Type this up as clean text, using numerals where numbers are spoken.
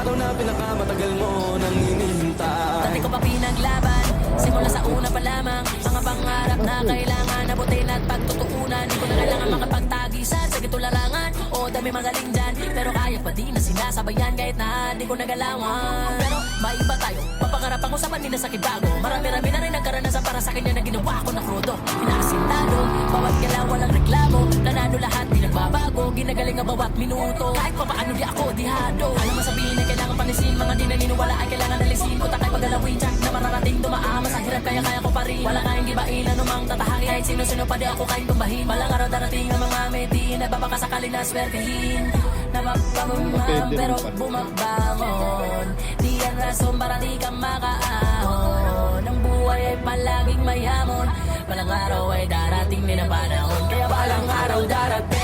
araw na pinakamatagal mo nang hinihintay. Dati ko pa pinaglaban, simula sa una pa lamang. Mga pangarap na kailangan nabutin at pagtutuunan. Di ko na kailangan makapagtagisan sa gito larangan. O dami magaling dyan, pero kaya pa di na sinasabayan kahit na di ko nagalawan. Pero may iba tayo, mapangarap ang usapan nila sa kibago. Marami-rami na rin ang karanasan para sa kanya na ginawa ko na krudo. Pinakasintado, bawat galaw walang reklamo. Nanalo lahat, di nagbabago. Ginagaling ang bawat minuto, kahit pa paano di ako dihado. Alam mo sabihin ay kailangan panisin, mga di naniniwala ay kailangan alisin. Utak ay paggalawin, jack na mararating dumaan. Sa hirap kaya ko pa rin, wala kayang gibain. Anumang tatahaki, kahit sino-sino pa di ako kayang tumbahin. Walang araw darating ang mga meti, nagbabakasakali na swertehin. Nababangon pero bumabangon. Di yan rason para di ka makaahon. Ang buhay ay palaging may hamon. Walang araw ay darating din ang panahon, kaya walang araw darating.